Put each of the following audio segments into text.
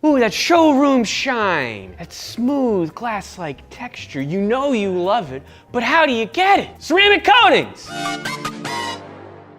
Ooh, that showroom shine, that smooth glass-like texture. You know you love it, but how do you get it? Ceramic coatings!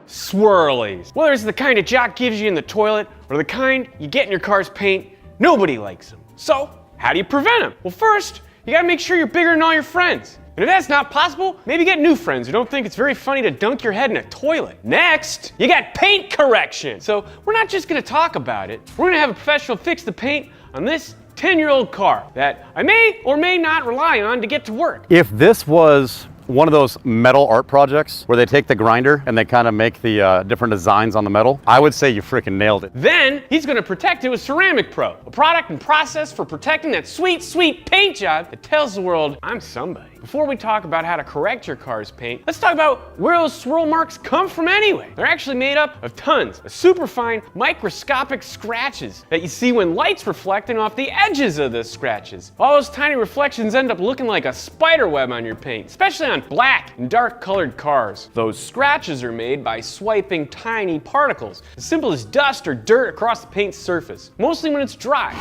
Swirlies. Whether it's the kind a jock gives you in the toilet or the kind you get in your car's paint, nobody likes them. So, how do you prevent them? Well, first, you gotta make sure you're bigger than all your friends. And if that's not possible, maybe get new friends who don't think it's very funny to dunk your head in a toilet. Next, you got paint correction. So we're not just gonna talk about it. We're gonna have a professional fix the paint on this 10-year-old car that I may or may not rely on to get to work. If this was one of those metal art projects where they take the grinder and they kind of make the different designs on the metal, I would say you freaking nailed it. Then he's gonna protect it with CeramicPro, a product and process for protecting that sweet, sweet paint job that tells the world I'm somebody. Before we talk about how to correct your car's paint, let's talk about where those swirl marks come from anyway. They're actually made up of tons of superfine microscopic scratches that you see when light's reflecting off the edges of the scratches. All those tiny reflections end up looking like a spider web on your paint, especially on black and dark colored cars. Those scratches are made by swiping tiny particles, as simple as dust or dirt across the paint surface, mostly when it's dry,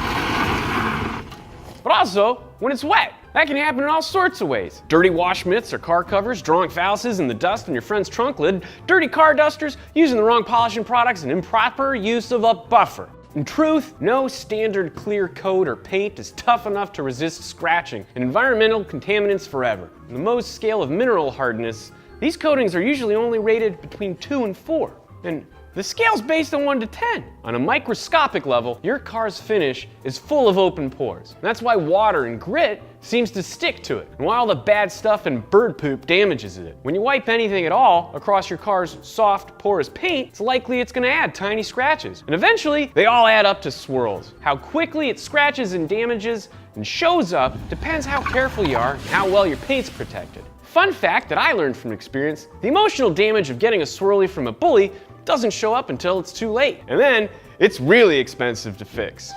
but also when it's wet. That can happen in all sorts of ways. Dirty wash mitts or car covers, drawing phalluses in the dust in your friend's trunk lid, dirty car dusters, using the wrong polishing products, and improper use of a buffer. In truth, no standard clear coat or paint is tough enough to resist scratching and environmental contaminants forever. On the Mohs scale of mineral hardness, these coatings are usually only rated between 2 and 4. And the scale's based on 1 to 10. On a microscopic level, your car's finish is full of open pores. And that's why water and grit seems to stick to it, and why all the bad stuff and bird poop damages it. When you wipe anything at all across your car's soft, porous paint, it's likely it's gonna add tiny scratches. And eventually, they all add up to swirls. How quickly it scratches and damages and shows up depends how careful you are and how well your paint's protected. Fun fact that I learned from experience, the emotional damage of getting a swirly from a bully doesn't show up until it's too late. And then, it's really expensive to fix.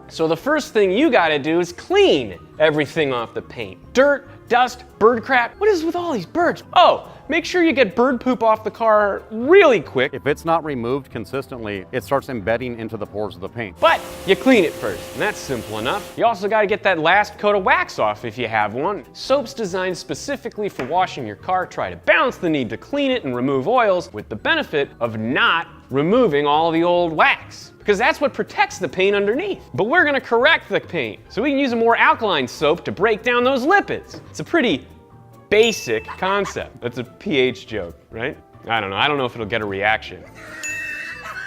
So the first thing you gotta do is clean everything off the paint. Dirt, dust, bird crap. What is with all these birds? Oh, make sure you get bird poop off the car really quick. If it's not removed consistently, it starts embedding into the pores of the paint. But you clean it first, and that's simple enough. You also gotta get that last coat of wax off if you have one. Soaps designed specifically for washing your car try to balance the need to clean it and remove oils with the benefit of not removing all the old wax, because that's what protects the paint underneath. But we're gonna correct the paint, so we can use a more alkaline soap to break down those lipids. It's a pretty basic concept. That's a pH joke, right? I don't know if it'll get a reaction.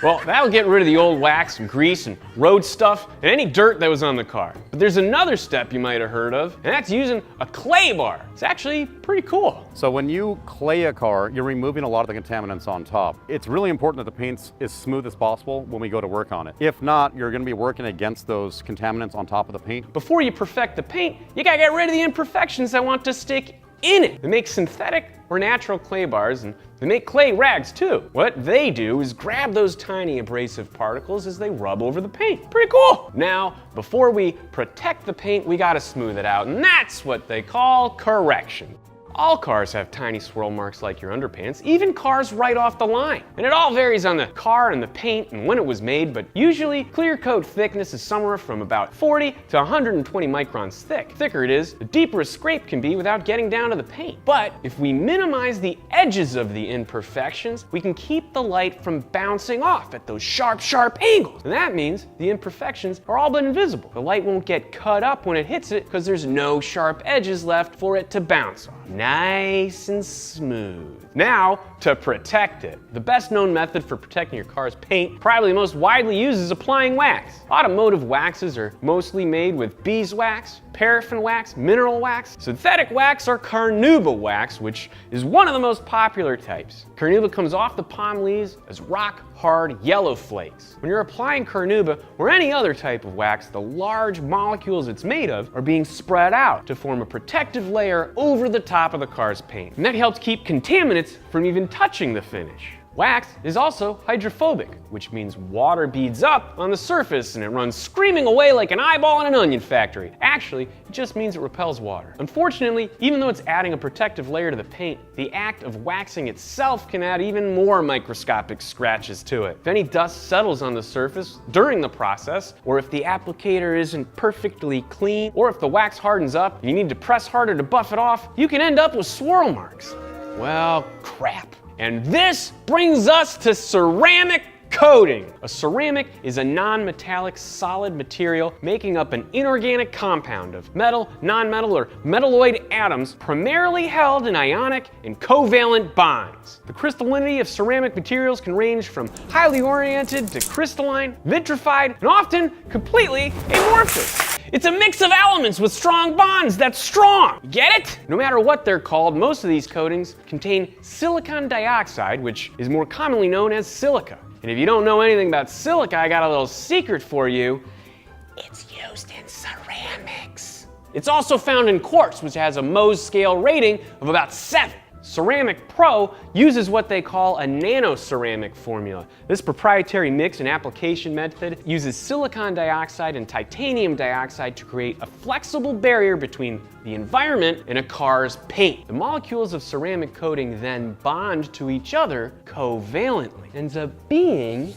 Well, that'll get rid of the old wax and grease and road stuff and any dirt that was on the car. But there's another step you might have heard of, and that's using a clay bar. It's actually pretty cool. So when you clay a car, you're removing a lot of the contaminants on top. It's really important that the paint's as smooth as possible when we go to work on it. If not, you're gonna be working against those contaminants on top of the paint. Before you perfect the paint, you gotta get rid of the imperfections that want to stick in it. They make synthetic or natural clay bars, and they make clay rags too. What they do is grab those tiny abrasive particles as they rub over the paint. Pretty cool. Now, before we protect the paint, we gotta smooth it out, and that's what they call correction. All cars have tiny swirl marks like your underpants, even cars right off the line. And it all varies on the car and the paint and when it was made, but usually clear coat thickness is somewhere from about 40 to 120 microns thick. The thicker it is, the deeper a scrape can be without getting down to the paint. But if we minimize the edges of the imperfections, we can keep the light from bouncing off at those sharp, sharp angles. And that means the imperfections are all but invisible. The light won't get cut up when it hits it because there's no sharp edges left for it to bounce off. Nice and smooth. Now, to protect it. The best known method for protecting your car's paint, probably the most widely used, is applying wax. Automotive waxes are mostly made with beeswax, paraffin wax, mineral wax, synthetic wax, or carnauba wax, which is one of the most popular types. Carnauba comes off the palm leaves as rock hard yellow flakes. When you're applying carnauba or any other type of wax, the large molecules it's made of are being spread out to form a protective layer over the top of the car's paint. And that helps keep contaminants from even touching the finish. Wax is also hydrophobic, which means water beads up on the surface and it runs screaming away like an eyeball in an onion factory. Actually, it just means it repels water. Unfortunately, even though it's adding a protective layer to the paint, the act of waxing itself can add even more microscopic scratches to it. If any dust settles on the surface during the process, or if the applicator isn't perfectly clean, or if the wax hardens up, you need to press harder to buff it off, you can end up with swirl marks. Well, crap. And this brings us to ceramic coating. A ceramic is a non-metallic solid material making up an inorganic compound of metal, non-metal, or metalloid atoms primarily held in ionic and covalent bonds. The crystallinity of ceramic materials can range from highly oriented to crystalline, vitrified, and often completely amorphous. It's a mix of elements with strong bonds that's strong. Get it? No matter what they're called, most of these coatings contain silicon dioxide, which is more commonly known as silica. And if you don't know anything about silica, I got a little secret for you. It's used in ceramics. It's also found in quartz, which has a Mohs scale rating of about 7. CeramicPro uses what they call a nanoceramic formula. This proprietary mix and application method uses silicon dioxide and titanium dioxide to create a flexible barrier between the environment and a car's paint. The molecules of ceramic coating then bond to each other covalently. Ends up being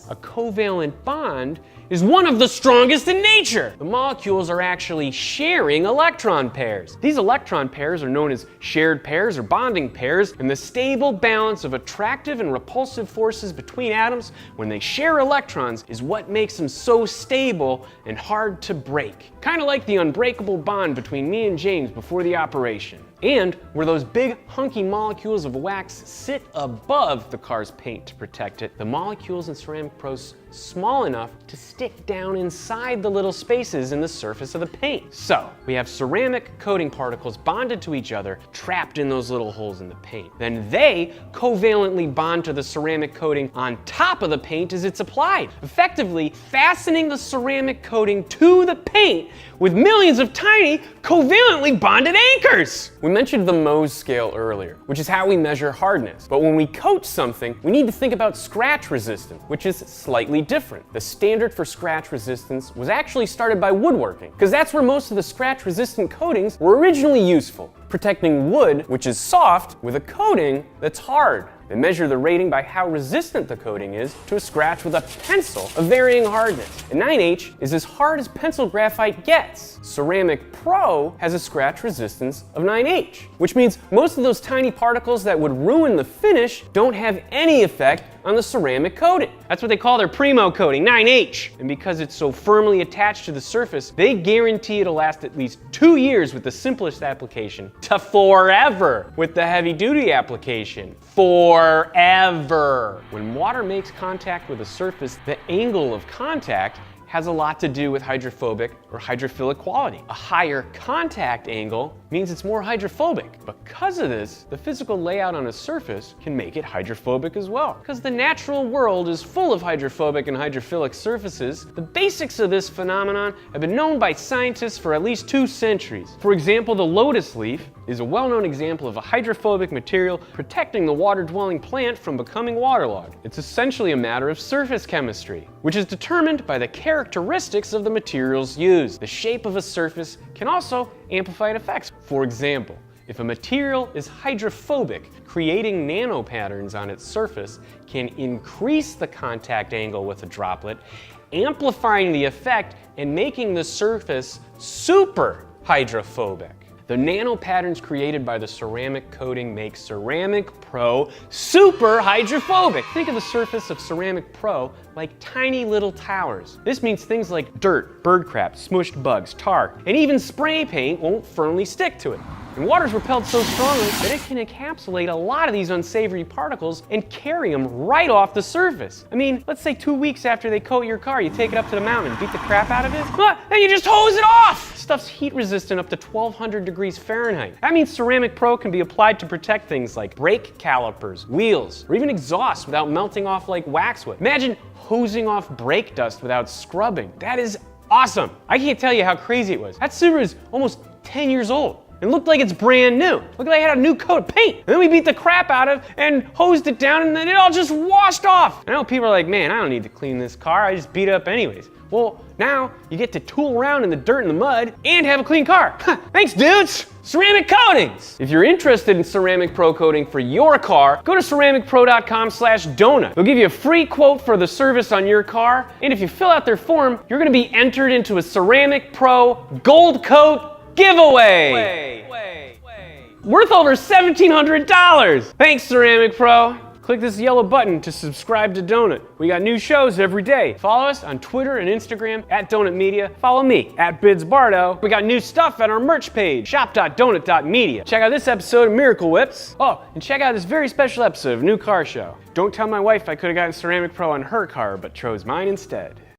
a covalent bond is one of the strongest in nature. The molecules are actually sharing electron pairs. These electron pairs are known as shared pairs or bonding pairs, and the stable balance of attractive and repulsive forces between atoms when they share electrons is what makes them so stable and hard to break. Kind of like the unbreakable bond between me and James before the operation. And where those big hunky molecules of wax sit above the car's paint to protect it, the molecules in CeramicPro's small enough to stick down inside the little spaces in the surface of the paint. So we have ceramic coating particles bonded to each other, trapped in those little holes in the paint. Then they covalently bond to the ceramic coating on top of the paint as it's applied, effectively fastening the ceramic coating to the paint with millions of tiny covalently bonded anchors. We mentioned the Mohs scale earlier, which is how we measure hardness. But when we coat something, we need to think about scratch resistance, which is slightly different. The standard for scratch resistance was actually started by woodworking, because that's where most of the scratch resistant coatings were originally useful, protecting wood, which is soft, with a coating that's hard. They measure the rating by how resistant the coating is to a scratch with a pencil of varying hardness. And 9H is as hard as pencil graphite gets. CeramicPro has a scratch resistance of 9H, which means most of those tiny particles that would ruin the finish don't have any effect on the ceramic coating. That's what they call their primo coating, 9H. And because it's so firmly attached to the surface, they guarantee it'll last at least 2 years with the simplest application to forever with the heavy-duty application. Forever. When water makes contact with a surface, the angle of contact has a lot to do with hydrophobic or hydrophilic quality. A higher contact angle means it's more hydrophobic. Because of this, the physical layout on a surface can make it hydrophobic as well. Because the natural world is full of hydrophobic and hydrophilic surfaces, the basics of this phenomenon have been known by scientists for at least 2 centuries. For example, the lotus leaf is a well-known example of a hydrophobic material protecting the water-dwelling plant from becoming waterlogged. It's essentially a matter of surface chemistry, which is determined by the characteristics of the materials used. The shape of a surface can also amplify effects. For example, if a material is hydrophobic, creating nanopatterns on its surface can increase the contact angle with a droplet, amplifying the effect and making the surface super hydrophobic. The nanopatterns created by the ceramic coating make CeramicPro super hydrophobic. Think of the surface of CeramicPro like tiny little towers. This means things like dirt, bird crap, smushed bugs, tar, and even spray paint won't firmly stick to it. And water's repelled so strongly that it can encapsulate a lot of these unsavory particles and carry them right off the surface. I mean, let's say 2 weeks after they coat your car, you take it up to the mountain and beat the crap out of it, then you just hose it off! Stuff's heat resistant up to 1200 degrees Fahrenheit. That means CeramicPro can be applied to protect things like brake calipers, wheels, or even exhaust without melting off like waxwood. Imagine hosing off brake dust without scrubbing. That is awesome. I can't tell you how crazy it was. That Subaru is almost 10 years old. and looked like it's brand new. Looked like it had a new coat of paint. And then we beat the crap out of it and hosed it down, and then it all just washed off. I know people are like, man, I don't need to clean this car. I just beat it up anyways. Well, now you get to tool around in the dirt and the mud and have a clean car. Thanks, dudes. Ceramic coatings. If you're interested in CeramicPro coating for your car, go to ceramicpro.com/donut. They'll give you a free quote for the service on your car, and if you fill out their form, you're gonna be entered into a CeramicPro Gold Coat giveaway. Worth over $1,700. Thanks, CeramicPro. Click this yellow button to subscribe to Donut. We got new shows every day. Follow us on Twitter and Instagram @Donut Media. Follow me @BidsBardo. We got new stuff at our merch page, shop.donut.media. Check out this episode of Miracle Whips. Oh, and check out this very special episode of New Car Show. Don't tell my wife I could have gotten CeramicPro on her car, but chose mine instead.